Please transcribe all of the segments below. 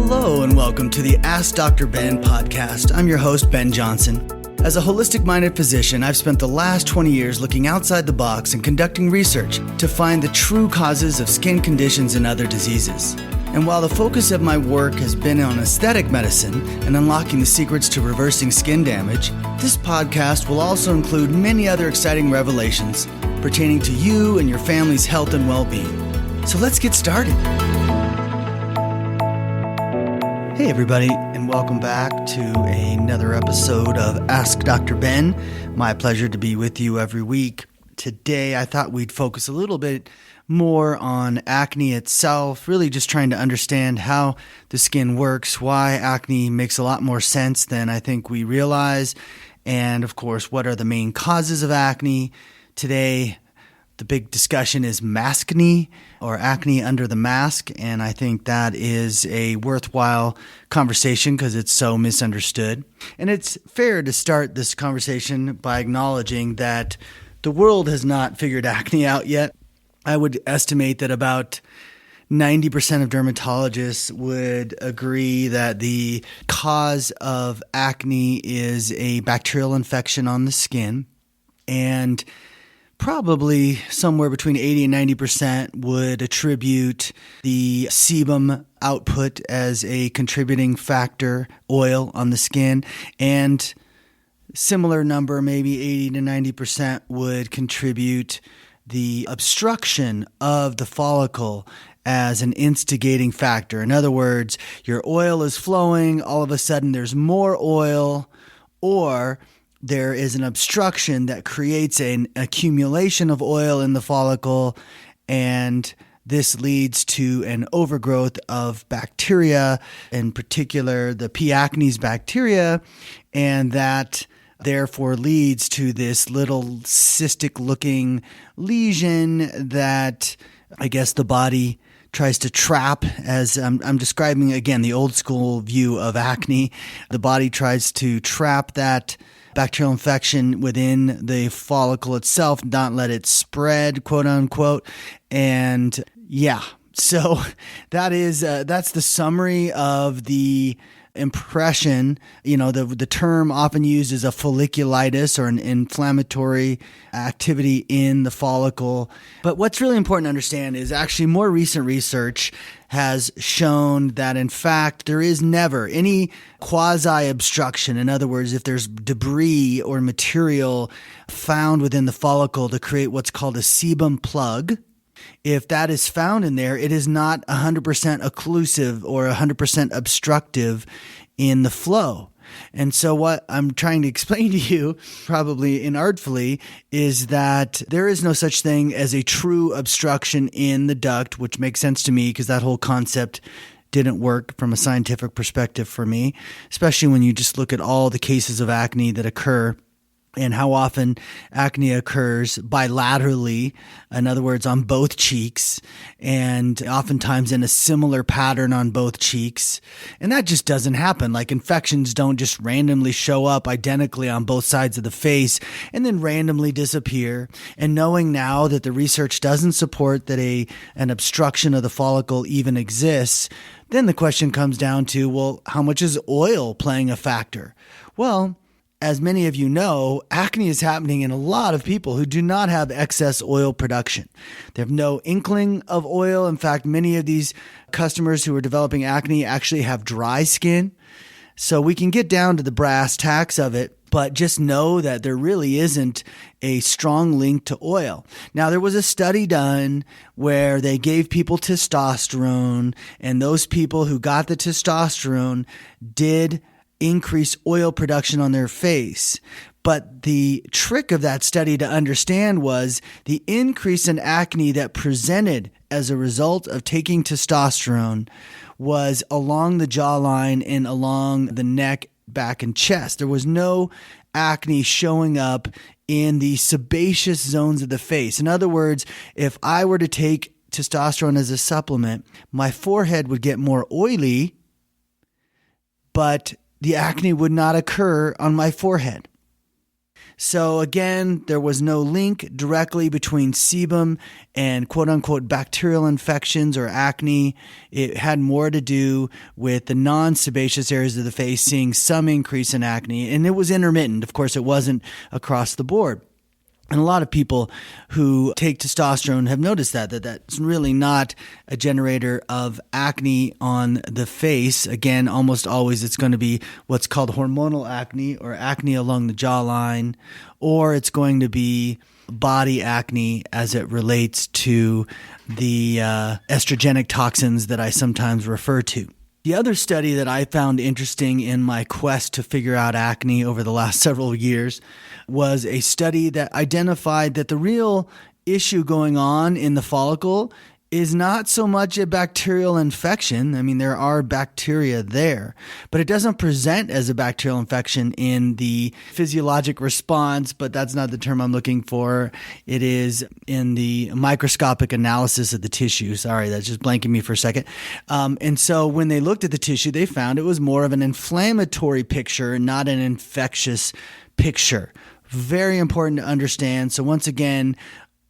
Hello and welcome to the AskDrBen podcast. I'm your host, Ben Johnson. As a holistic-minded physician, I've spent the last 20 years looking outside the box and conducting research to find the true causes of skin conditions and other diseases. And while the focus of my work has been on aesthetic medicine and unlocking the secrets to reversing skin damage, this podcast will also include many other exciting revelations pertaining to you and your family's health and well-being. So let's get started. Hey everybody, and welcome back to another episode of Ask Dr. Ben. My pleasure to be with you every week. Today I thought we'd focus a little bit more on acne itself, really just trying to understand how the skin works, why acne makes a lot more sense than I think we realize, and of course, what are the main causes of acne. Today, the big discussion is maskne, or acne under the mask, and I think that is a worthwhile conversation because it's so misunderstood. And it's fair to start this conversation by acknowledging that the world has not figured acne out yet. I would estimate that about 90% of dermatologists would agree that the cause of acne is a bacterial infection on the skin, and probably somewhere between 80 and 90% would attribute the sebum output as a contributing factor, oil on the skin, and similar number, maybe 80 to 90% would contribute the obstruction of the follicle as an instigating factor. In other words, your oil is flowing, all of a sudden there's more oil, or there is an obstruction that creates an accumulation of oil in the follicle, and this leads to an overgrowth of bacteria, in particular the P. acnes bacteria, and that therefore leads to this little cystic-looking lesion that I guess the body tries to trap, as I'm describing again the old school view of acne. The body tries to trap that bacterial infection within the follicle itself, not let it spread, quote unquote. And yeah, so that's the summary of the impression. You know, the term often used is a folliculitis, or an inflammatory activity in the follicle. But what's really important to understand is actually more recent research has shown that in fact there is never any quasi-obstruction. In other words, if there's debris or material found within the follicle to create what's called a sebum plug, if that is found in there, it is not 100% occlusive or 100% obstructive in the flow. And so what I'm trying to explain to you, probably inartfully, is that there is no such thing as a true obstruction in the duct, which makes sense to me because that whole concept didn't work from a scientific perspective for me, especially when you just look at all the cases of acne that occur and how often acne occurs bilaterally, in other words, on both cheeks, and oftentimes in a similar pattern on both cheeks. And that just doesn't happen. Like, infections don't just randomly show up identically on both sides of the face and then randomly disappear. And knowing now that the research doesn't support that an obstruction of the follicle even exists, then the question comes down to, well, how much is oil playing a factor? Well, as many of you know, acne is happening in a lot of people who do not have excess oil production. They have no inkling of oil. In fact, many of these customers who are developing acne actually have dry skin. So we can get down to the brass tacks of it, but just know that there really isn't a strong link to oil. Now, there was a study done where they gave people testosterone, and those people who got the testosterone did increase oil production on their face. But the trick of that study to understand was the increase in acne that presented as a result of taking testosterone was along the jawline and along the neck, back, and chest. There was no acne showing up in the sebaceous zones of the face. In other words, if I were to take testosterone as a supplement, my forehead would get more oily, but the acne would not occur on my forehead. So again, there was no link directly between sebum and quote-unquote bacterial infections or acne. It had more to do with the non-sebaceous areas of the face seeing some increase in acne, and it was intermittent. Of course, it wasn't across the board. And a lot of people who take testosterone have noticed that's really not a generator of acne on the face. Again, almost always it's going to be what's called hormonal acne or acne along the jawline, or it's going to be body acne as it relates to the estrogenic toxins that I sometimes refer to. The other study that I found interesting in my quest to figure out acne over the last several years was a study that identified that the real issue going on in the follicle is not so much a bacterial infection. I mean, there are bacteria there, but it doesn't present as a bacterial infection in the physiologic response, but that's not the term I'm looking for. It is in the microscopic analysis of the tissue. Sorry, that's just blanking me for a second. And so when they looked at the tissue, they found it was more of an inflammatory picture, not an infectious picture. Very important to understand. So once again,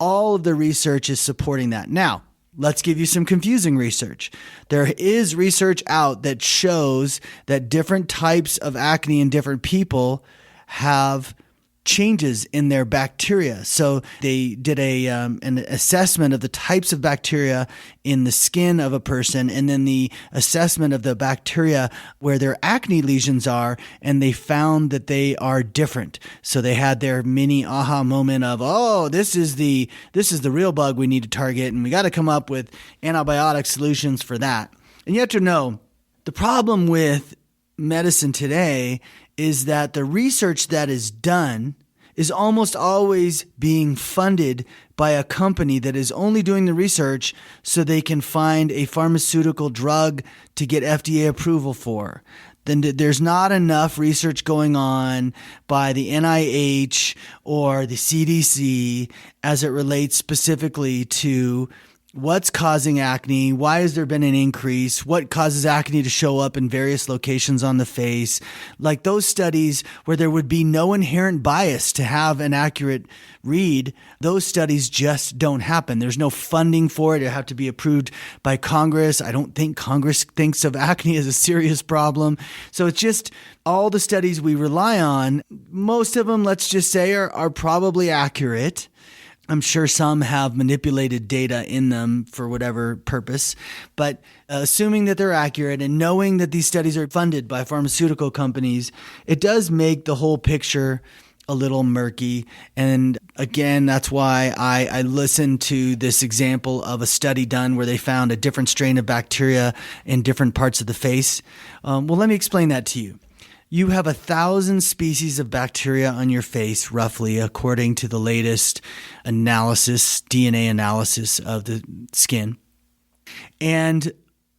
all of the research is supporting that. Now, let's give you some confusing research. There is research out that shows that different types of acne in different people have changes in their bacteria. So they did an assessment of the types of bacteria in the skin of a person, and then the assessment of the bacteria where their acne lesions are, and they found that they are different. So they had their mini aha moment of, oh, this is the real bug we need to target, and we got to come up with antibiotic solutions for that. And you have to know, the problem with medicine today is that the research that is done is almost always being funded by a company that is only doing the research so they can find a pharmaceutical drug to get FDA approval for. Then there's not enough research going on by the NIH or the CDC as it relates specifically to what's causing acne, why has there been an increase, what causes acne to show up in various locations on the face. Like those studies where there would be no inherent bias to have an accurate read, those studies just don't happen. There's no funding for it. It have to be approved by Congress. I don't think Congress thinks of acne as a serious problem. So it's just all the studies we rely on, most of them, let's just say, are probably accurate. I'm sure some have manipulated data in them for whatever purpose, but assuming that they're accurate and knowing that these studies are funded by pharmaceutical companies, it does make the whole picture a little murky. And again, that's why I listened to this example of a study done where they found a different strain of bacteria in different parts of the face. Well, let me explain that to you. You have 1,000 species of bacteria on your face, roughly, according to the latest analysis, DNA analysis of the skin. And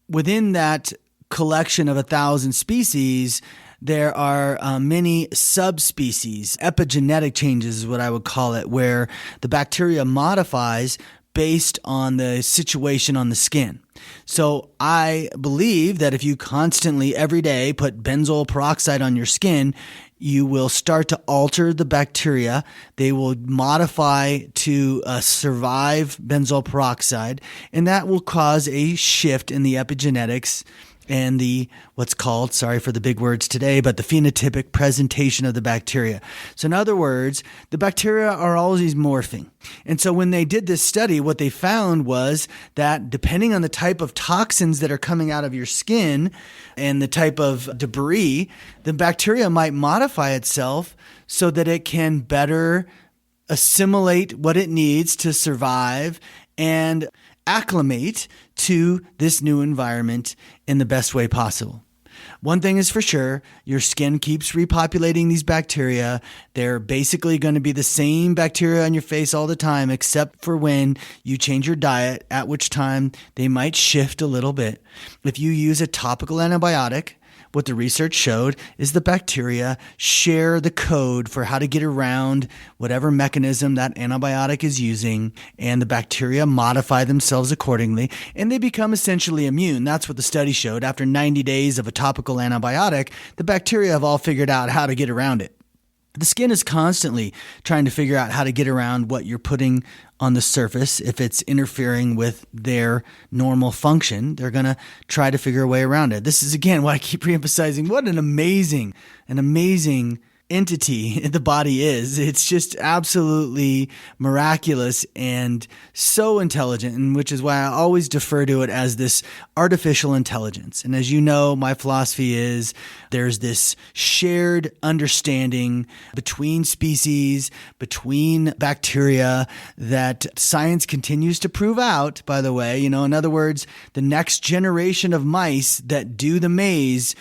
within that collection of 1,000 species, there are many subspecies. Epigenetic changes is what I would call it, where the bacteria modifies based on the situation on the skin. So I believe that if you constantly every day put benzoyl peroxide on your skin, you will start to alter the bacteria. They will modify to survive benzoyl peroxide, and that will cause a shift in the epigenetics and the what's called, sorry for the big words today, but the phenotypic presentation of the bacteria. So in other words, the bacteria are always morphing. And so when they did this study, what they found was that depending on the type of toxins that are coming out of your skin and the type of debris, the bacteria might modify itself so that it can better assimilate what it needs to survive and acclimate to this new environment in the best way possible. One thing is for sure, your skin keeps repopulating these bacteria. They're basically going to be the same bacteria on your face all the time, except for when you change your diet, at which time they might shift a little bit. If you use a topical antibiotic, what the research showed is the bacteria share the code for how to get around whatever mechanism that antibiotic is using, and the bacteria modify themselves accordingly, and they become essentially immune. That's what the study showed. After 90 days of a topical antibiotic, the bacteria have all figured out how to get around it. The skin is constantly trying to figure out how to get around what you're putting on the surface. If it's interfering with their normal function, they're going to try to figure a way around it. This is, again, why I keep reemphasizing what an amazing entity the body is. It's just absolutely miraculous and so intelligent, and which is why I always defer to it as this artificial intelligence. And as you know, my philosophy is there's this shared understanding between species, between bacteria, that science continues to prove out, by the way. In other words, the next generation of mice that do the maze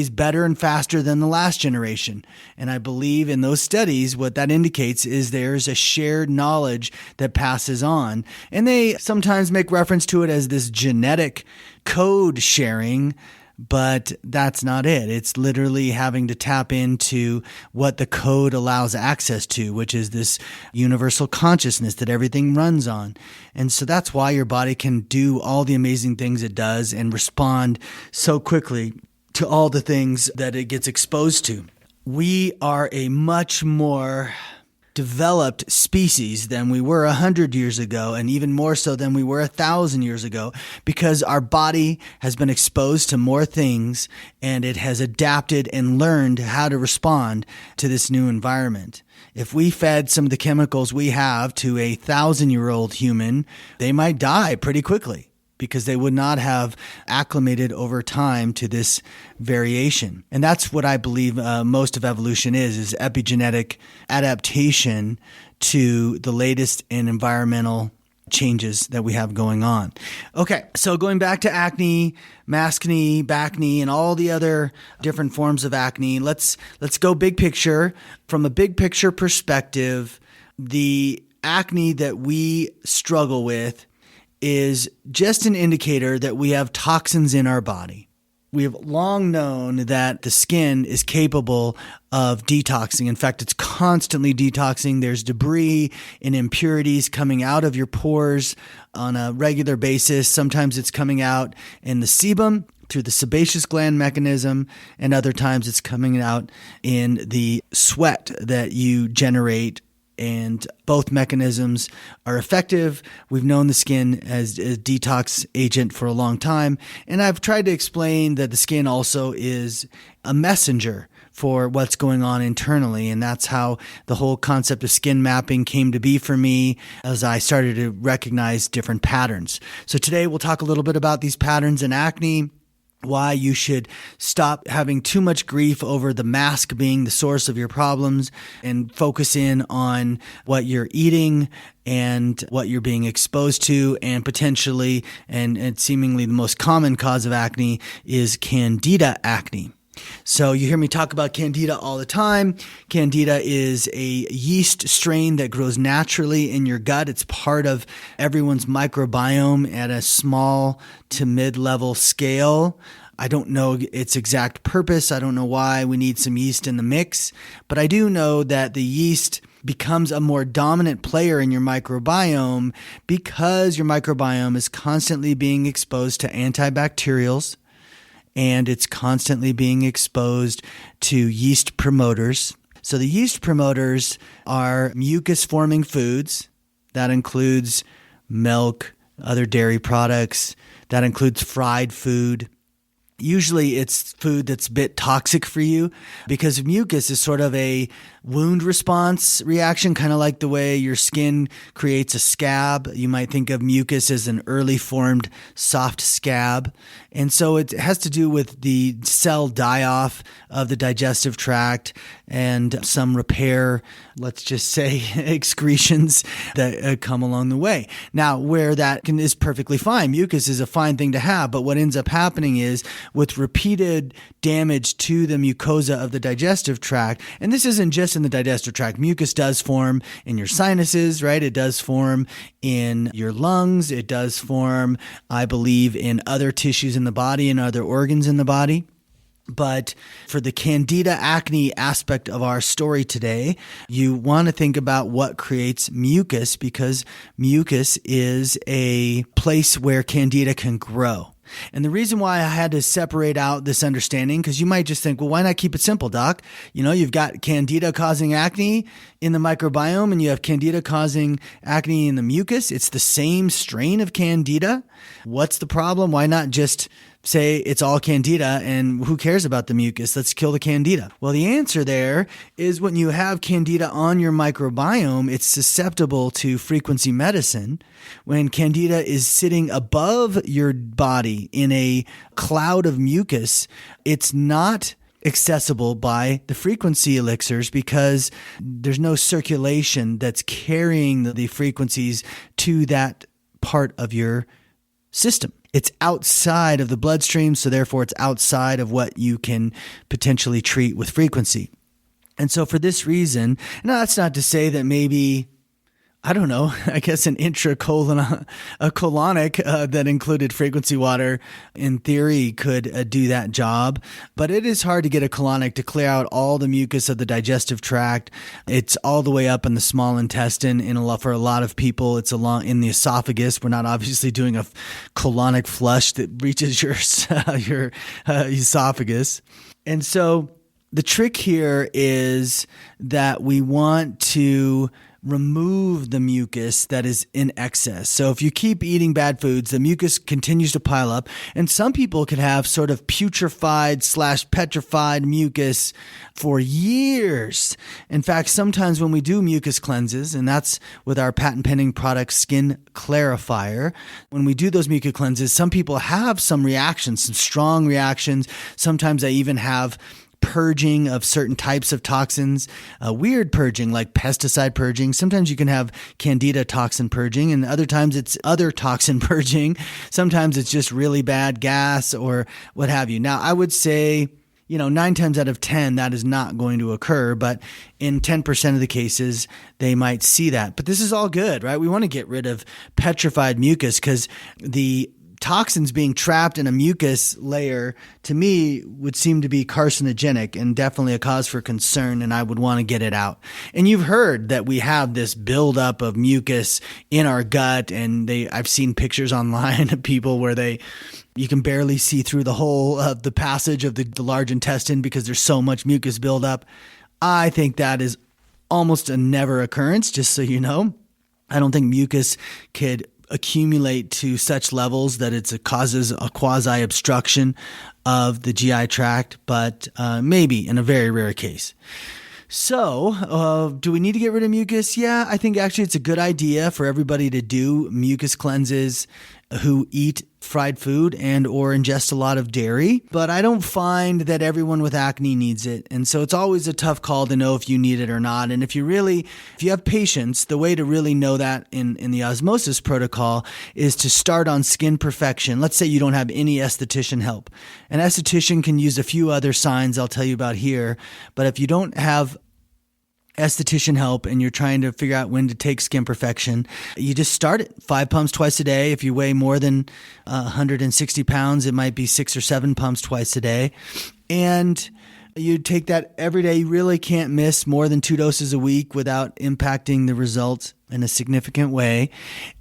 better and faster than the last generation. And I believe in those studies, what that indicates is there's a shared knowledge that passes on. And they sometimes make reference to it as this genetic code sharing, but that's not it. It's literally having to tap into what the code allows access to, which is this universal consciousness that everything runs on. And so that's why your body can do all the amazing things it does and respond so quickly to all the things that it gets exposed to. We are a much more developed species than we were 100 years ago, and even more so than we were 1,000 years ago, because our body has been exposed to more things and it has adapted and learned how to respond to this new environment. If we fed some of the chemicals we have to a 1,000-year-old human, they might die pretty quickly, because they would not have acclimated over time to this variation. And that's what I believe most of evolution is epigenetic adaptation to the latest in environmental changes that we have going on. Okay, so going back to acne, Maskne, Backne, and all the other different forms of acne, let's go big picture. From a big picture perspective, the acne that we struggle with is just an indicator that we have toxins in our body. We have long known that the skin is capable of detoxing. In fact, it's constantly detoxing. There's debris and impurities coming out of your pores on a regular basis. Sometimes it's coming out in the sebum through the sebaceous gland mechanism, and other times it's coming out in the sweat that you generate. And both mechanisms are effective. We've known the skin as a detox agent for a long time. And I've tried to explain that the skin also is a messenger for what's going on internally. And that's how the whole concept of skin mapping came to be for me as I started to recognize different patterns. So today we'll talk a little bit about these patterns in acne, why you should stop having too much grief over the mask being the source of your problems and focus in on what you're eating and what you're being exposed to, and potentially, and seemingly the most common cause of acne is Candida acne. So you hear me talk about Candida all the time. Candida is a yeast strain that grows naturally in your gut. It's part of everyone's microbiome at a small to mid-level scale. I don't know its exact purpose. I don't know why we need some yeast in the mix, but I do know that the yeast becomes a more dominant player in your microbiome because your microbiome is constantly being exposed to antibacterials, and it's constantly being exposed to yeast promoters. So the yeast promoters are mucus-forming foods. That includes milk, other dairy products. That includes fried food. Usually it's food that's a bit toxic for you because mucus is sort of a wound response reaction, kind of like the way your skin creates a scab. You might think of mucus as an early formed soft scab. And so it has to do with the cell die-off of the digestive tract and some repair, let's just say, excretions that come along the way. Now, where that is perfectly fine. Mucus is a fine thing to have, but what ends up happening is with repeated damage to the mucosa of the digestive tract, and this isn't just in the digestive tract. Mucus does form in your sinuses, right? It does form in your lungs. It does form, I believe, in other tissues in the body and other organs in the body. But for the Candida acne aspect of our story today, you want to think about what creates mucus, because mucus is a place where Candida can grow. And the reason why I had to separate out this understanding, because you might just think, well, why not keep it simple, doc? You've got candida causing acne in the microbiome and you have candida causing acne in the mucus. It's the same strain of candida. What's the problem? Why not just say it's all candida and who cares about the mucus? Let's kill the candida. Well, the answer there is when you have candida on your microbiome, it's susceptible to frequency medicine. When candida is sitting above your body in a cloud of mucus, it's not accessible by the frequency elixirs because there's no circulation that's carrying the frequencies to that part of your system. It's outside of the bloodstream, so therefore it's outside of what you can potentially treat with frequency. And so for this reason, now that's not to say that maybe, I don't know, I guess an colonic that included frequency water in theory could do that job. But it is hard to get a colonic to clear out all the mucus of the digestive tract. It's all the way up in the small intestine. For a lot of people, it's along in the esophagus. We're not obviously doing a colonic flush that reaches your esophagus. And so the trick here is that we want to remove the mucus that is in excess. So if you keep eating bad foods, the mucus continues to pile up. And some people could have sort of putrefied/petrified mucus for years. In fact, sometimes when we do mucus cleanses, and that's with our patent pending product Skin Clarifier, when we do those mucus cleanses, some people have some reactions, some strong reactions. Sometimes they even have purging of certain types of toxins, weird purging like pesticide purging. Sometimes you can have candida toxin purging, and other times it's other toxin purging. Sometimes it's just really bad gas or what have you. Now, I would say, 9 times out of 10, that is not going to occur, but in 10% of the cases, they might see that. But this is all good, right? We want to get rid of petrified mucus because the toxins being trapped in a mucus layer, to me, would seem to be carcinogenic and definitely a cause for concern, and I would want to get it out. And you've heard that we have this buildup of mucus in our gut, and I've seen pictures online of people where you can barely see through the whole of the passage of the large intestine because there's so much mucus buildup. I think that is almost a never occurrence, just so you know. I don't think mucus could accumulate to such levels that it causes a quasi obstruction of the GI tract, but maybe in a very rare case. So, do we need to get rid of mucus? Yeah, I think actually it's a good idea for everybody to do mucus cleanses who eat fried food and or ingest a lot of dairy, but I don't find that everyone with acne needs it. And so it's always a tough call to know if you need it or not. And if you have patience, the way to really know that in the osmosis protocol is to start on skin perfection. Let's say you don't have any esthetician help. An esthetician can use a few other signs I'll tell you about here, but if you don't have esthetician help and you're trying to figure out when to take skin perfection, you just start it 5 pumps twice a day. If you weigh more than 160 pounds, it might be 6 or 7 pumps twice a day. And you take that every day. You really can't miss more than 2 doses a week without impacting the results in a significant way.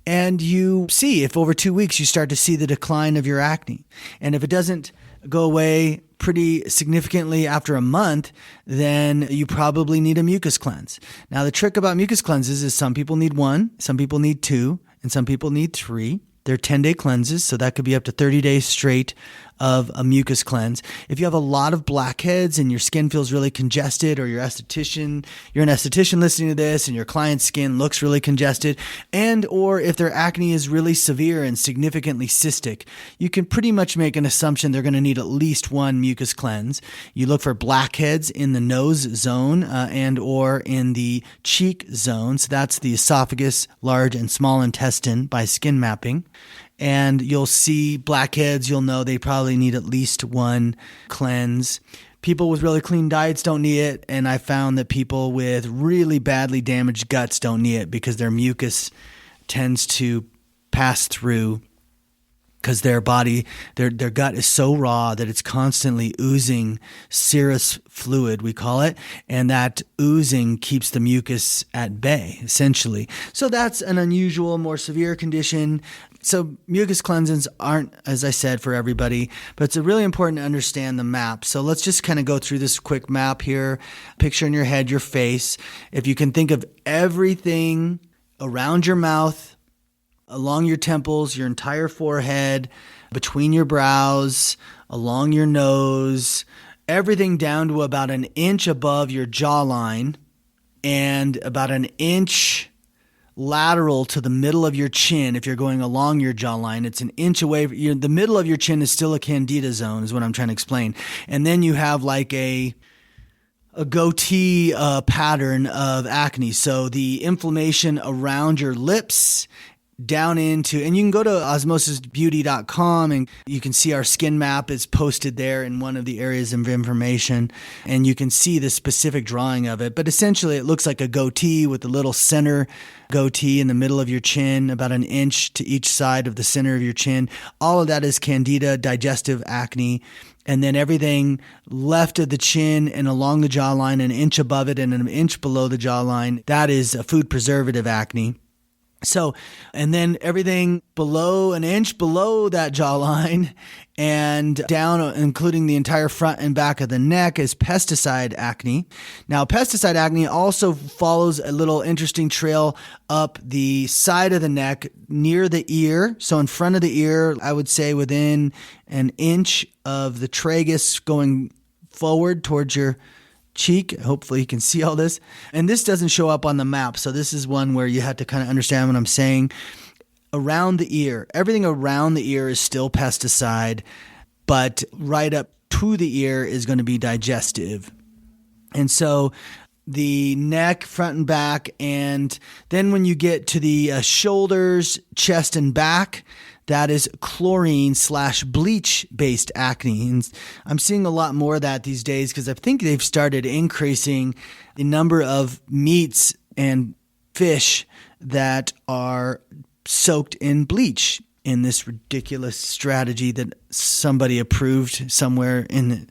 And you see if over 2 weeks you start to see the decline of your acne. And if it doesn't go away pretty significantly after a month, then you probably need a mucus cleanse. Now, the trick about mucus cleanses is some people need 1, some people need 2, and some people need 3. They're 10-day cleanses, so that could be up to 30 days straight of a mucus cleanse. If you have a lot of blackheads and your skin feels really congested, or you're an esthetician listening to this and your client's skin looks really congested, and or if their acne is really severe and significantly cystic, you can pretty much make an assumption they're going to need at least 1 mucus cleanse. You look for blackheads in the nose zone and or in the cheek zone. So that's the esophagus, large and small intestine by skin mapping. And you'll see blackheads, you'll know they probably need at least 1 cleanse. People with really clean diets don't need it, and I found that people with really badly damaged guts don't need it because their mucus tends to pass through because their gut is so raw that it's constantly oozing serous fluid, we call it, and that oozing keeps the mucus at bay, essentially. So that's an unusual, more severe condition. So mucus cleansings aren't, as I said, for everybody, but it's really important to understand the map. So let's just kind of go through this quick map here. Picture in your head your face. If you can think of everything around your mouth, along your temples, your entire forehead, between your brows, along your nose, everything down to about an inch above your jawline and about an inch lateral to the middle of your chin. If you're going along your jawline, it's an inch away. The middle of your chin is still a candida zone, is what I'm trying to explain. And then you have like a goatee pattern of acne. So the inflammation around your lips down into, and you can go to osmosisbeauty.com and you can see our skin map is posted there in one of the areas of information, and you can see the specific drawing of it. But essentially it looks like a goatee with a little center goatee in the middle of your chin, about an inch to each side of the center of your chin. All of that is candida, digestive acne. And then everything left of the chin and along the jawline, an inch above it and an inch below the jawline, that is a food preservative acne. So, and then everything below an inch below that jawline and down, including the entire front and back of the neck, is pesticide acne. Now, pesticide acne also follows a little interesting trail up the side of the neck near the ear. So in front of the ear, I would say within an inch of the tragus going forward towards your cheek. Hopefully you can see all this. And this doesn't show up on the map. So this is one where you have to kind of understand what I'm saying. Around the ear, everything around the ear is still pesticide, but right up to the ear is going to be digestive. And so the neck, front and back, and then when you get to the shoulders, chest and back, that is chlorine/bleach-based acne. And I'm seeing a lot more of that these days because I think they've started increasing the number of meats and fish that are soaked in bleach in this ridiculous strategy that somebody approved somewhere in the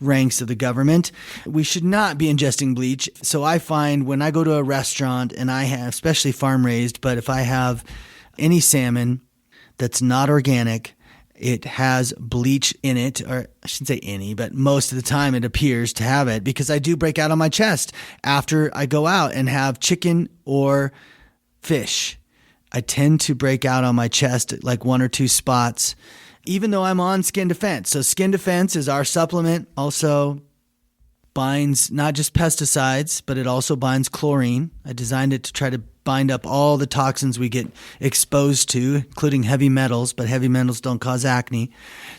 ranks of the government. We should not be ingesting bleach. So I find when I go to a restaurant and I have, especially farm raised, but if I have any salmon that's not organic, it has bleach in it, or I shouldn't say any, but most of the time it appears to have it, because I do break out on my chest after I go out and have chicken or fish. I tend to break out on my chest like 1 or 2 spots, even though I'm on Skin Defense. So Skin Defense is our supplement, also binds not just pesticides, but it also binds chlorine. I designed it to try to bind up all the toxins we get exposed to, including heavy metals, but heavy metals don't cause acne.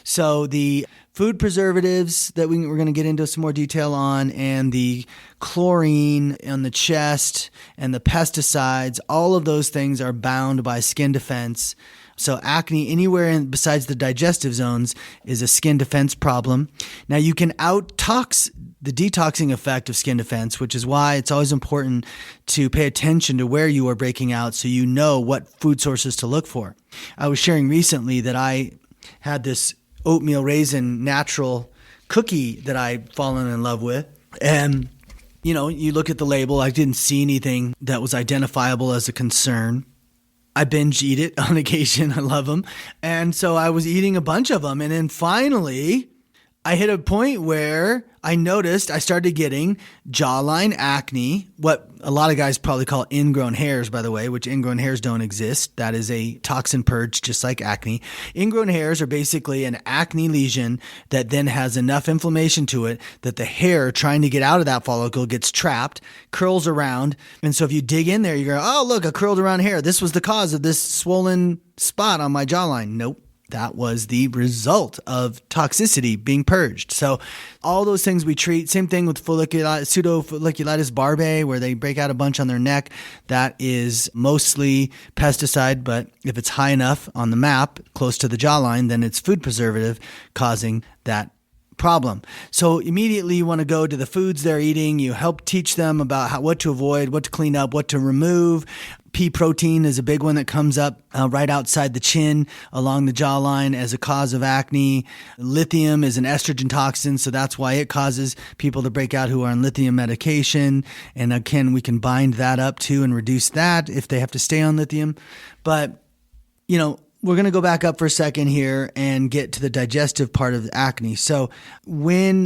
So the food preservatives that we're going to get into some more detail on, and the chlorine on the chest and the pesticides, all of those things are bound by Skin Defense. So acne anywhere besides the digestive zones is a Skin Defense problem. Now you can out-tox the detoxing effect of Skin Defense, which is why it's always important to pay attention to where you are breaking out so you know what food sources to look for. I was sharing recently that I had this oatmeal raisin natural cookie that I'd fallen in love with. And, you know, you look at the label, I didn't see anything that was identifiable as a concern. I binge eat it on occasion. I love them. And so I was eating a bunch of them. And then finally, I hit a point where I noticed I started getting jawline acne, what a lot of guys probably call ingrown hairs, by the way, which ingrown hairs don't exist. That is a toxin purge, just like acne. Ingrown hairs are basically an acne lesion that then has enough inflammation to it that the hair trying to get out of that follicle gets trapped, curls around. And so if you dig in there, you go, oh, look, a curled around hair. This was the cause of this swollen spot on my jawline. Nope. That was the result of toxicity being purged. So all those things we treat, same thing with pseudofolliculitis barbae, where they break out a bunch on their neck. That is mostly pesticide, but if it's high enough on the map, close to the jawline, then it's food preservative causing that problem. So immediately you want to go to the foods they're eating. You help teach them about what to avoid, what to clean up, what to remove. Pea protein is a big one that comes up right outside the chin along the jawline as a cause of acne. Lithium is an estrogen toxin, so that's why it causes people to break out who are on lithium medication. And again, we can bind that up too and reduce that if they have to stay on lithium. But, you know, we're going to go back up for a second here and get to the digestive part of acne. So when,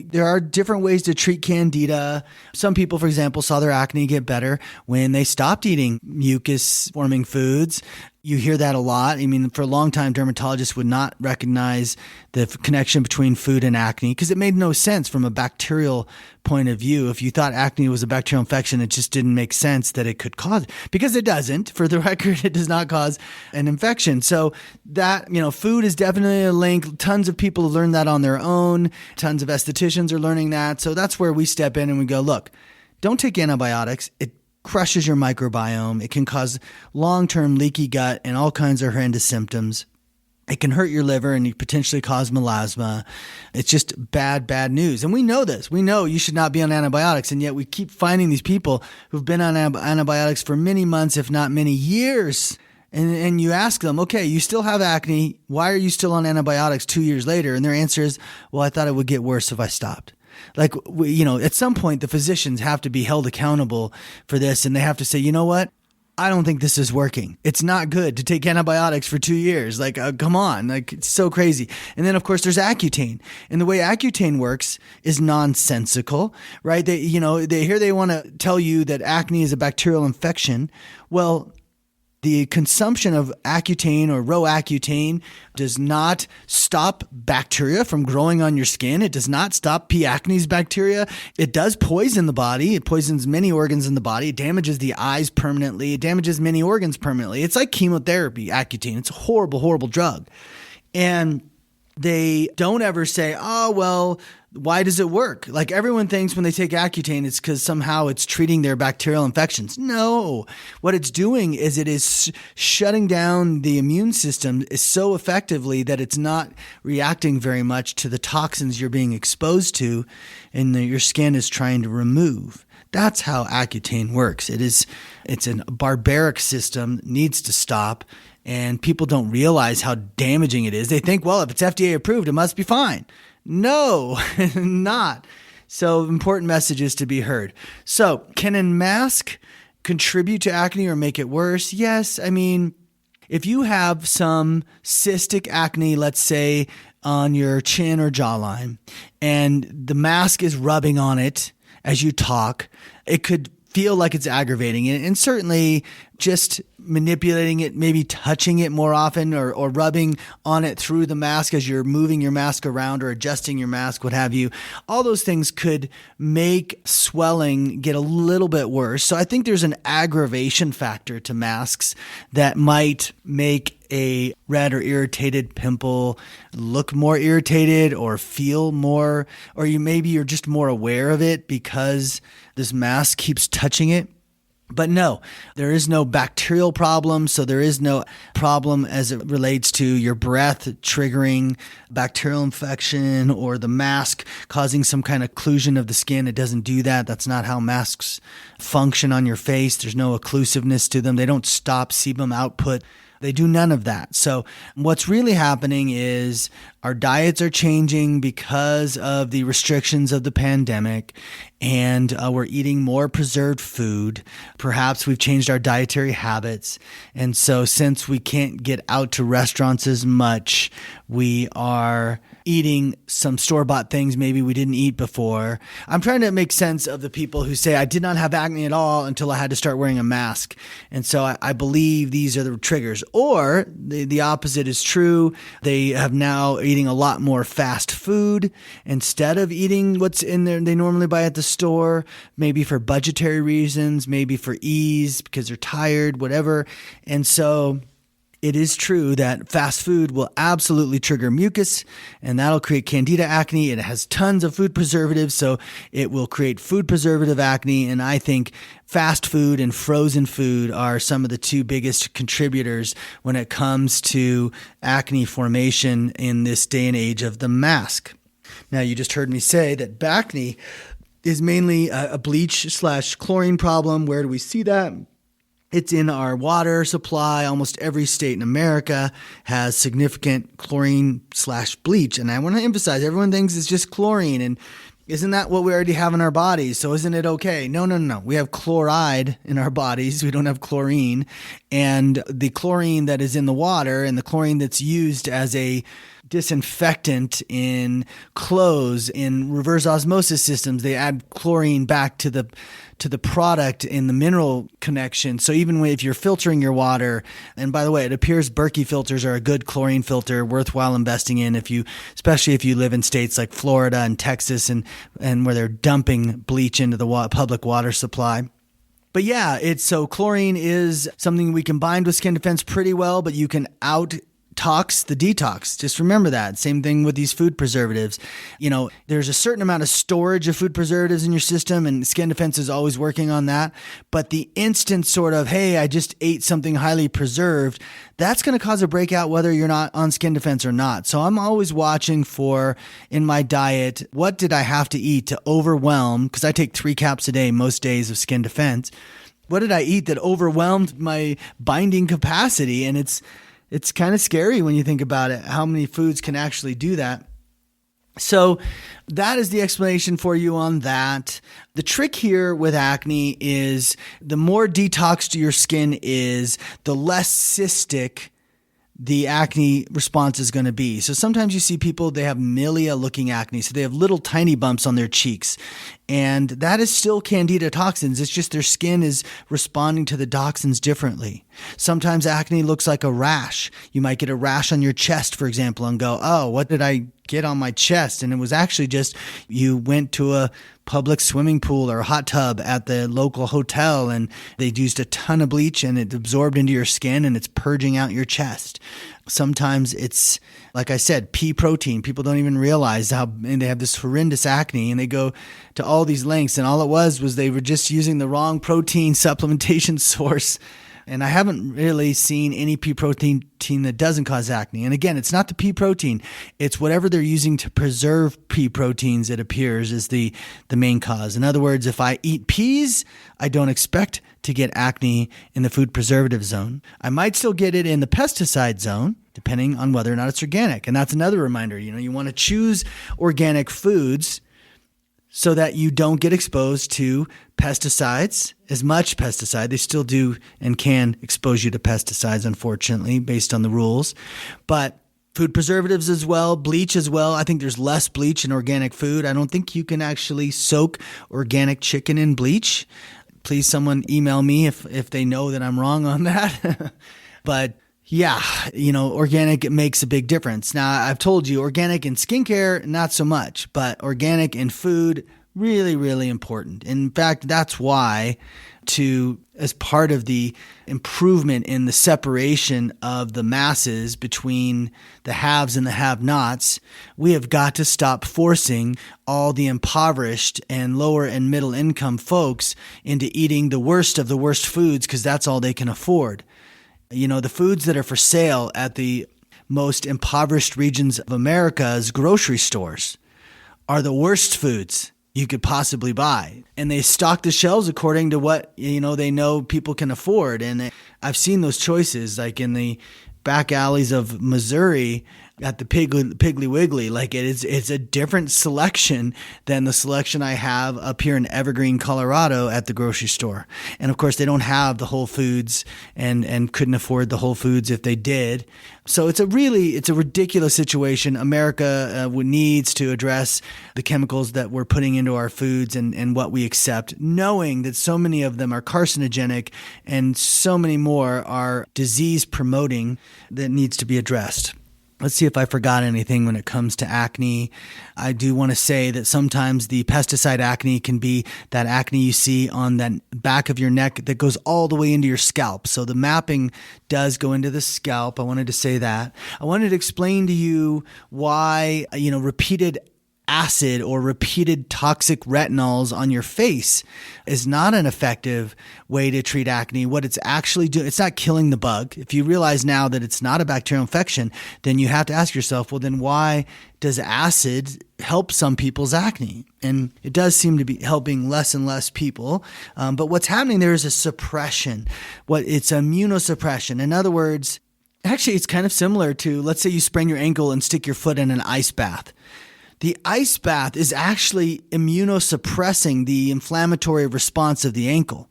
there are different ways to treat candida. Some people, for example, saw their acne get better when they stopped eating mucus-forming foods. You hear that a lot. I mean, for a long time, dermatologists would not recognize the connection between food and acne because it made no sense from a bacterial point of view. If you thought acne was a bacterial infection, it just didn't make sense that it could cause it, because it doesn't. For the record, it does not cause an infection. So that, food is definitely a link. Tons of people learn that on their own. Tons of estheticians are learning that. So that's where we step in and we go, look, don't take antibiotics. It crushes your microbiome. It can cause long-term leaky gut and all kinds of horrendous symptoms. It can hurt your liver and potentially cause melasma. It's just bad news. And we know this. We know you should not be on antibiotics. And yet we keep finding these people who've been on antibiotics for many months, if not many years. And you ask them, okay, you still have acne. Why are you still on antibiotics 2 years later? And their answer is, well, I thought it would get worse if I stopped. Like, at some point, the physicians have to be held accountable for this, and they have to say, you know what? I don't think this is working. It's not good to take antibiotics for 2 years. Like, come on. Like, it's so crazy. And then, of course, there's Accutane. And the way Accutane works is nonsensical, right? They want to tell you that acne is a bacterial infection. Well, the consumption of Accutane or Roaccutane does not stop bacteria from growing on your skin. It does not stop P. acnes bacteria. It does poison the body. It poisons many organs in the body. It damages the eyes permanently. It damages many organs permanently. It's like chemotherapy, Accutane. It's a horrible, horrible drug. And they don't ever say, oh, well, why does it work? Like, everyone thinks when they take Accutane, it's because somehow it's treating their bacterial infections. No, what it's doing is it is shutting down the immune system so effectively that it's not reacting very much to the toxins you're being exposed to and your skin is trying to remove. That's how Accutane works. It's a barbaric system, needs to stop. And people don't realize how damaging it is. They think, well, if it's FDA approved, it must be fine. No, not. So important messages to be heard. So can a mask contribute to acne or make it worse? Yes. I mean, if you have some cystic acne, let's say on your chin or jawline, and the mask is rubbing on it as you talk, it could feel like it's aggravating it. And certainly just manipulating it, maybe touching it more often or rubbing on it through the mask as you're moving your mask around or adjusting your mask, what have you. All those things could make swelling get a little bit worse. So I think there's an aggravation factor to masks that might make a red or irritated pimple look more irritated or feel more, or you're just more aware of it because this mask keeps touching it. But no, there is no bacterial problem, so there is no problem as it relates to your breath triggering bacterial infection or the mask causing some kind of occlusion of the skin. It doesn't do that. That's not how masks function on your face. There's no occlusiveness to them. They don't stop sebum output. They do none of that. So what's really happening is our diets are changing because of the restrictions of the pandemic, and we're eating more preserved food. Perhaps we've changed our dietary habits. And so since we can't get out to restaurants as much, we are eating some store-bought things maybe we didn't eat before. I'm trying to make sense of the people who say, I did not have acne at all until I had to start wearing a mask. And so I believe these are the triggers. Or the opposite is true. They have now eating a lot more fast food instead of eating what's in there they normally buy at the store, maybe for budgetary reasons, maybe for ease because they're tired, whatever. And so it is true that fast food will absolutely trigger mucus, and that'll create candida acne. It has tons of food preservatives, so it will create food preservative acne. And I think fast food and frozen food are some of the two biggest contributors when it comes to acne formation in this day and age of the mask. Now, you just heard me say that Backne is mainly a bleach/chlorine problem. Where do we see that? It's in our water supply. Almost every state in America has significant chlorine/bleach. And I want to emphasize, everyone thinks it's just chlorine. And isn't that what we already have in our bodies? So isn't it okay? No. We have chloride in our bodies. We don't have chlorine. And the chlorine that is in the water and the chlorine that's used as a disinfectant in clothes, in reverse osmosis systems, they add chlorine back to the product in the mineral connection. So even if you're filtering your water, and by the way, it appears Berkey filters are a good chlorine filter, worthwhile investing in especially if you live in states like Florida and Texas and where they're dumping bleach into the public water supply. But yeah, so chlorine is something we combined with skin defense pretty well, but you can out-tox the detox. Just remember that. Same thing with these food preservatives. There's a certain amount of storage of food preservatives in your system, and skin defense is always working on that. But the instant sort of, hey, I just ate something highly preserved, that's going to cause a breakout whether you're not on skin defense or not. So I'm always watching for, in my diet, what did I have to eat to overwhelm, because I take 3 caps a day most days of skin defense. What did I eat that overwhelmed my binding capacity? And it's kind of scary when you think about it, how many foods can actually do that. So that is the explanation for you on that. The trick here with acne is the more detoxed your skin is, the less cystic the acne response is going to be. So sometimes you see people, they have milia looking acne. So they have little tiny bumps on their cheeks. And that is still candida toxins. It's just their skin is responding to the toxins differently. Sometimes acne looks like a rash. You might get a rash on your chest, for example, and go, oh, what did I get on my chest? And it was actually just you went to a public swimming pool or a hot tub at the local hotel and they used a ton of bleach and it absorbed into your skin and it's purging out your chest. Sometimes it's, like I said, pea protein. People don't even realize and they have this horrendous acne and they go to all these lengths, and all it was they were just using the wrong protein supplementation source. And I haven't really seen any pea protein that doesn't cause acne. And again, it's not the pea protein. It's whatever they're using to preserve pea proteins, it appears, is the main cause. In other words, if I eat peas, I don't expect to get acne in the food preservative zone. I might still get it in the pesticide zone, depending on whether or not it's organic. And that's another reminder. You want to choose organic foods so that you don't get exposed to pesticides, as much pesticide. They still do and can expose you to pesticides, unfortunately, based on the rules. But food preservatives as well, bleach as well. I think there's less bleach in organic food. I don't think you can actually soak organic chicken in bleach. Please, someone email me if they know that I'm wrong on that. But yeah, organic makes a big difference. Now, I've told you, organic in skincare, not so much, but organic in food, really, really important. In fact, that's why as part of the improvement in the separation of the masses between the haves and the have-nots, we have got to stop forcing all the impoverished and lower and middle income folks into eating the worst of the worst foods because that's all they can afford. The foods that are for sale at the most impoverished regions of America's grocery stores are the worst foods you could possibly buy. And they stock the shelves according to what, they know people can afford. And I've seen those choices, like in the back alleys of Missouri at the Piggly Wiggly. Like it's a different selection than the selection I have up here in Evergreen, Colorado at the grocery store. And of course they don't have the Whole Foods and couldn't afford the Whole Foods if they did. So it's a ridiculous situation. America needs to address the chemicals that we're putting into our foods and what we accept, knowing that so many of them are carcinogenic and so many more are disease promoting that needs to be addressed. Let's see if I forgot anything when it comes to acne. I do want to say that sometimes the pesticide acne can be that acne you see on that back of your neck that goes all the way into your scalp. So the mapping does go into the scalp. I wanted to say that. I wanted to explain to you why, repeated acid or repeated toxic retinols on your face is not an effective way to treat acne. What it's actually doing, it's not killing the bug. If you realize now that it's not a bacterial infection, then you have to ask yourself, well, then why does acid help some people's acne? And it does seem to be helping less and less people. But what's happening there is a suppression. It's immunosuppression. In other words, actually, it's kind of similar to, let's say you sprain your ankle and stick your foot in an ice bath. the ice bath is actually immunosuppressing the inflammatory response of the ankle.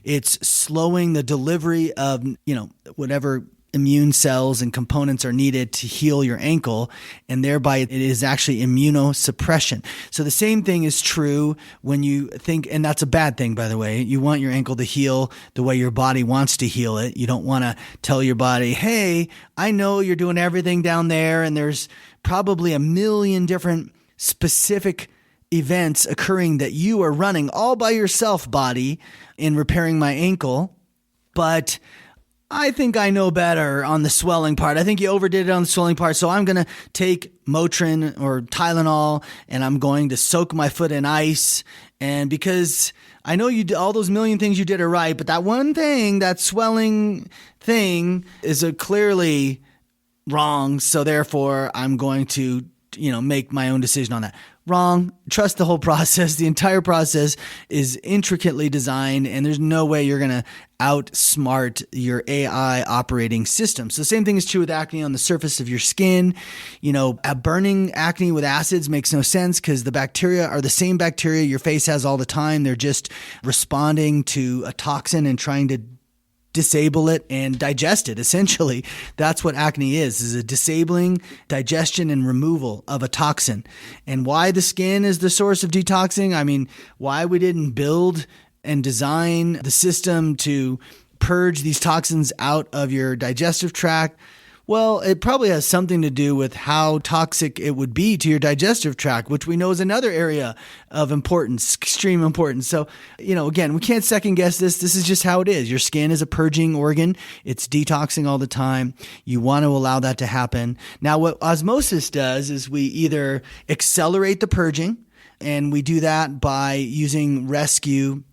It's slowing the delivery of, whatever immune cells and components are needed to heal your ankle, and thereby it is actually immunosuppression. So the same thing is true when you think, and that's a bad thing, by the way. You want your ankle to heal the way your body wants to heal it. You don't want to tell your body, hey, I know you're doing everything down there, and there's probably a million different specific events occurring that you are running all by yourself, body, in repairing my ankle. But I think I know better on the swelling part. I think you overdid it on the swelling part. So I'm going to take Motrin or Tylenol and I'm going to soak my foot in ice. And because I know you did all those million things you did are right, but that one thing, that swelling thing is clearly wrong. So therefore I'm going to, make my own decision on that. Wrong. Trust the whole process. The entire process is intricately designed, and there's no way you're going to outsmart your AI operating system. So the same thing is true with acne on the surface of your skin. Burning acne with acids makes no sense because the bacteria are the same bacteria your face has all the time. They're just responding to a toxin and trying to disable it and digest it. Essentially, that's what acne is a disabling digestion and removal of a toxin. And why the skin is the source of detoxing? I mean, why we didn't build and design the system to purge these toxins out of your digestive tract? Well, it probably has something to do with how toxic it would be to your digestive tract, which we know is another area of importance, extreme importance. So, again, we can't second guess this. This is just how it is. Your skin is a purging organ. It's detoxing all the time. You want to allow that to happen. Now, what osmosis does is we either accelerate the purging, and we do that by using rescue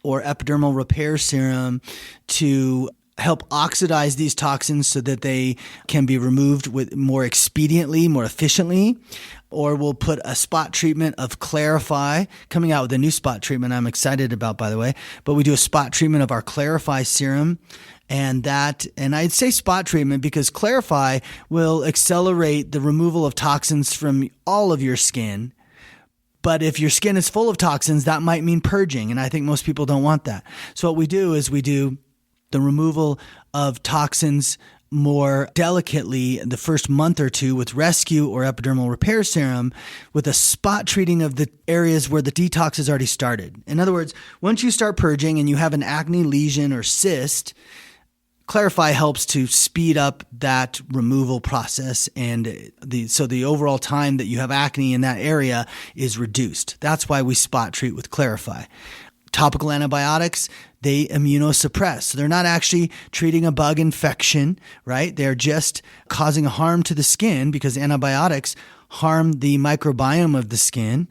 or epidermal repair serum to help oxidize these toxins so that they can be removed with more expediently, more efficiently. Or we'll put a spot treatment of Clarify, coming out with a new spot treatment I'm excited about, by the way. But we do a spot treatment of our Clarify serum. And I'd say spot treatment because Clarify will accelerate the removal of toxins from all of your skin. But if your skin is full of toxins, that might mean purging. And I think most people don't want that. So what we do is we do the removal of toxins more delicately the first month or two with rescue or epidermal repair serum with a spot treating of the areas where the detox has already started. In other words, once you start purging and you have an acne lesion or cyst, Clarify helps to speed up that removal process, and so the overall time that you have acne in that area is reduced. That's why we spot treat with Clarify. Topical antibiotics, they immunosuppress. So they're not actually treating a bug infection, right? They're just causing harm to the skin because antibiotics harm the microbiome of the skin,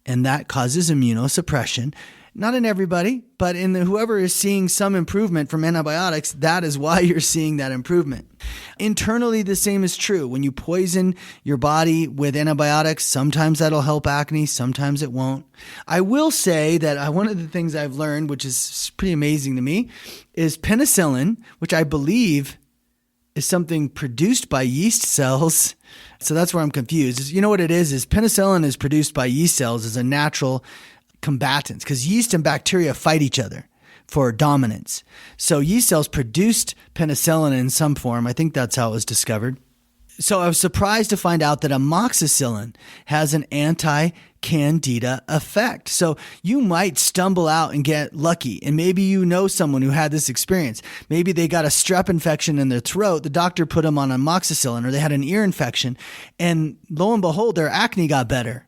and that causes immunosuppression. Not in everybody, but in whoever is seeing some improvement from antibiotics, that is why you're seeing that improvement. Internally, the same is true. When you poison your body with antibiotics, sometimes that'll help acne, sometimes it won't. I will say that one of the things I've learned, which is pretty amazing to me, is penicillin, which I believe is something produced by yeast cells. So that's where I'm confused. You know what it is penicillin is produced by yeast cells as a natural combatants because yeast and bacteria fight each other for dominance. So yeast cells produced penicillin in some form. I think that's how it was discovered. So I was surprised to find out that amoxicillin has an anti-candida effect. So you might stumble out and get lucky. And maybe you know someone who had this experience. Maybe they got a strep infection in their throat. The doctor put them on amoxicillin, or they had an ear infection. And lo and behold, their acne got better.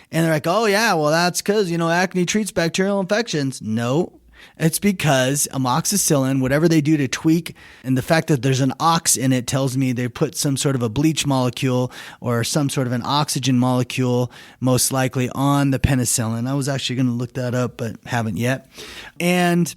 And they're like, oh yeah, well that's because, acne treats bacterial infections. No, it's because amoxicillin, whatever they do to tweak, and the fact that there's an ox in it tells me they put some sort of a bleach molecule or some sort of an oxygen molecule, most likely on the penicillin. I was actually going to look that up, but haven't yet. And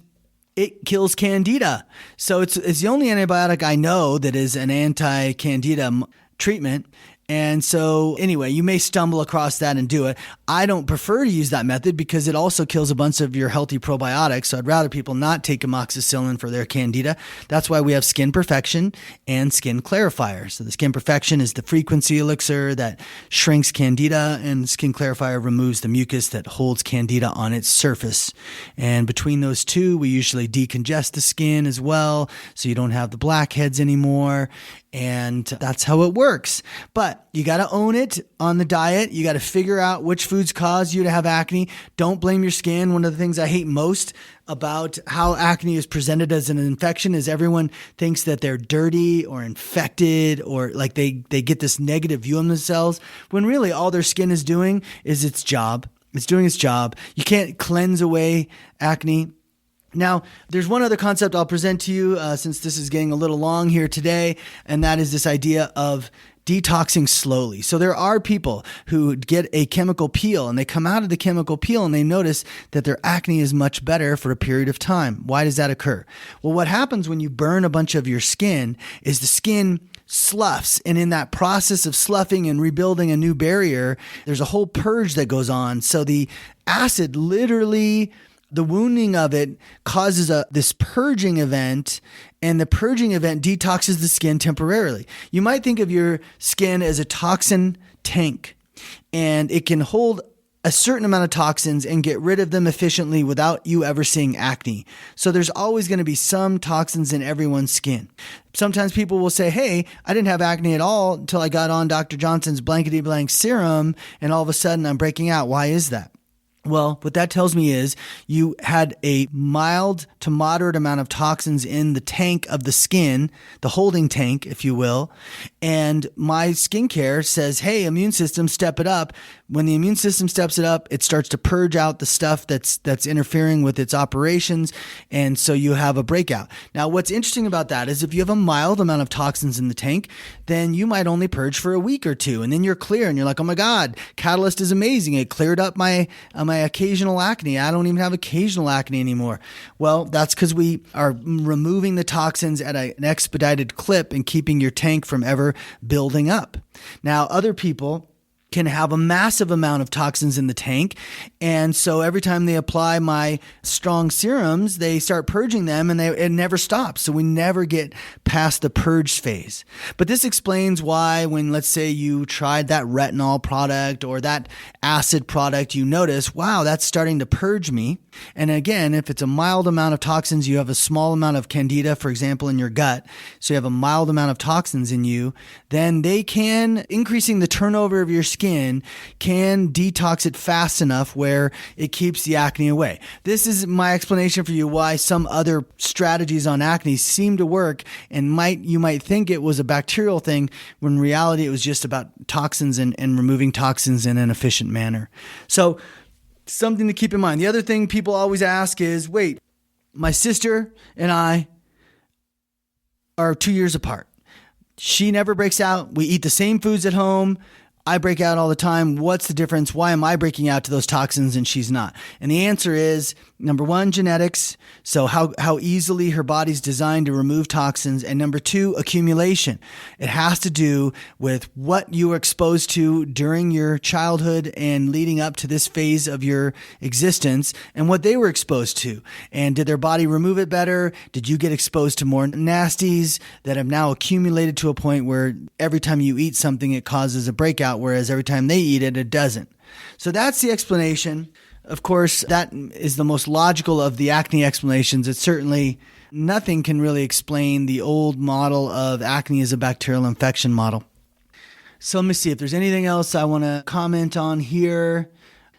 it kills candida. So it's the only antibiotic I know that is an anti-candida treatment. And so anyway, you may stumble across that and do it. I don't prefer to use that method because it also kills a bunch of your healthy probiotics. So I'd rather people not take amoxicillin for their candida. That's why we have Skin Perfection and Skin Clarifier. So the Skin Perfection is the frequency elixir that shrinks candida, and Skin Clarifier removes the mucus that holds candida on its surface. And between those two, we usually decongest the skin as well, so you don't have the blackheads anymore. And that's how it works. But you got to own it on the diet. You got to figure out which foods cause you to have acne. Don't blame your skin. One of the things I hate most about how acne is presented as an infection is everyone thinks that they're dirty or infected, or like they get this negative view of themselves, when really all their skin is doing is its job. It's doing its job. You can't cleanse away acne. Now, there's one other concept I'll present to you since this is getting a little long here today, and that is this idea of detoxing slowly. So there are people who get a chemical peel and they come out of the chemical peel and they notice that their acne is much better for a period of time. Why does that occur? Well, what happens when you burn a bunch of your skin is the skin sloughs. And in that process of sloughing and rebuilding a new barrier, there's a whole purge that goes on. So the acid literally, the wounding of it causes this purging event, and the purging event detoxes the skin temporarily. You might think of your skin as a toxin tank, and it can hold a certain amount of toxins and get rid of them efficiently without you ever seeing acne. So there's always going to be some toxins in everyone's skin. Sometimes people will say, hey, I didn't have acne at all until I got on Dr. Johnson's blankety blank serum, and all of a sudden I'm breaking out. Why is that? Well, what that tells me is you had a mild to moderate amount of toxins in the tank of the skin, the holding tank, if you will. And my skincare says, hey, immune system, step it up. When the immune system steps it up, it starts to purge out the stuff that's interfering with its operations. And so you have a breakout. Now, what's interesting about that is if you have a mild amount of toxins in the tank, then you might only purge for a week or two. And then you're clear and you're like, oh my God, Catalyst is amazing. It cleared up my occasional acne. I don't even have occasional acne anymore. Well, that's because we are removing the toxins at an expedited clip and keeping your tank from ever building up. Now, other people can have a massive amount of toxins in the tank. And so every time they apply my strong serums, they start purging them and it never stops. So we never get past the purge phase. But this explains why when, let's say, you tried that retinol product or that acid product, you notice, wow, that's starting to purge me. And again, if it's a mild amount of toxins, you have a small amount of candida, for example, in your gut. So you have a mild amount of toxins in you, then they can, increasing the turnover of your skin, can detox it fast enough where it keeps the acne away. This is my explanation for you why some other strategies on acne seem to work, and you might think it was a bacterial thing when in reality it was just about toxins and removing toxins in an efficient manner. So something to keep in mind. The other thing people always ask is, wait, my sister and I are 2 years apart. She never breaks out. We eat the same foods at home. I break out all the time. What's the difference? Why am I breaking out to those toxins and she's not? And the answer is, number one, genetics. So how easily her body's designed to remove toxins. And number two, accumulation. It has to do with what you were exposed to during your childhood and leading up to this phase of your existence and what they were exposed to. And did their body remove it better? Did you get exposed to more nasties that have now accumulated to a point where every time you eat something, it causes a breakout, whereas every time they eat it, it doesn't? So that's the explanation. Of course, that is the most logical of the acne explanations. It's certainly nothing can really explain the old model of acne as a bacterial infection model. So let me see if there's anything else I want to comment on here.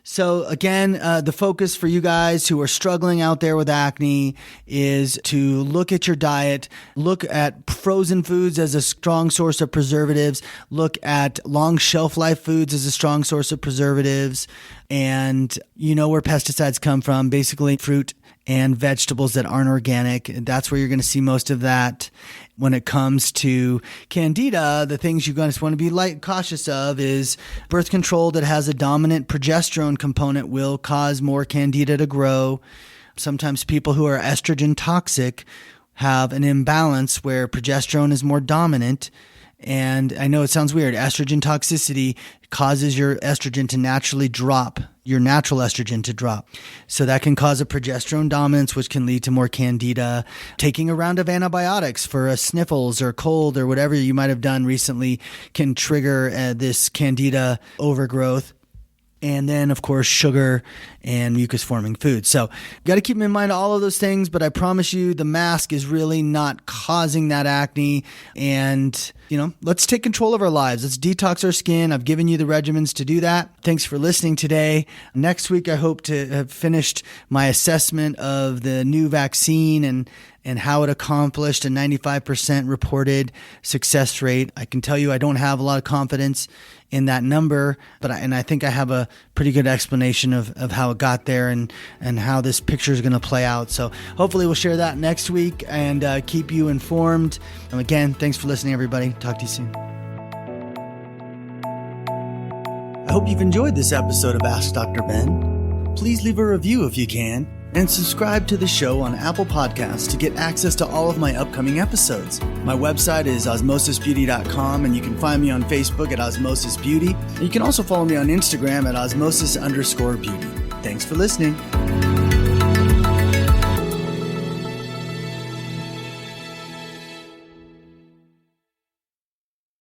So again, the focus for you guys who are struggling out there with acne is to look at your diet, look at frozen foods as a strong source of preservatives, look at long shelf life foods as a strong source of preservatives, and you know where pesticides come from, basically fruit and vegetables that aren't organic. That's where you're going to see most of that. When it comes to candida, the things you're going to want to be cautious of is birth control that has a dominant progesterone component will cause more candida to grow. Sometimes people who are estrogen toxic have an imbalance where progesterone is more dominant, And I know it sounds weird. Estrogen toxicity causes your estrogen to naturally drop, your natural estrogen to drop. So that can cause a progesterone dominance, which can lead to more candida. Taking a round of antibiotics for a sniffles or cold or whatever you might have done recently can trigger this candida overgrowth. And then, of course, sugar and mucus-forming foods. So you got to keep in mind all of those things, but I promise you the mask is really not causing that acne. And, let's take control of our lives. Let's detox our skin. I've given you the regimens to do that. Thanks for listening today. Next week, I hope to have finished my assessment of the new vaccine and how it accomplished a 95% reported success rate. I can tell you I don't have a lot of confidence in that number, but I think I have a pretty good explanation of how it got there and how this picture is going to play out. So hopefully we'll share that next week and keep you informed. And again, thanks for listening, everybody. Talk to you soon. I hope you've enjoyed this episode of Ask Dr. Ben. Please leave a review if you can, and subscribe to the show on Apple Podcasts to get access to all of my upcoming episodes. My website is osmosisbeauty.com, and you can find me on Facebook at Osmosis Beauty. And you can also follow me on Instagram at osmosis_beauty. Thanks for listening.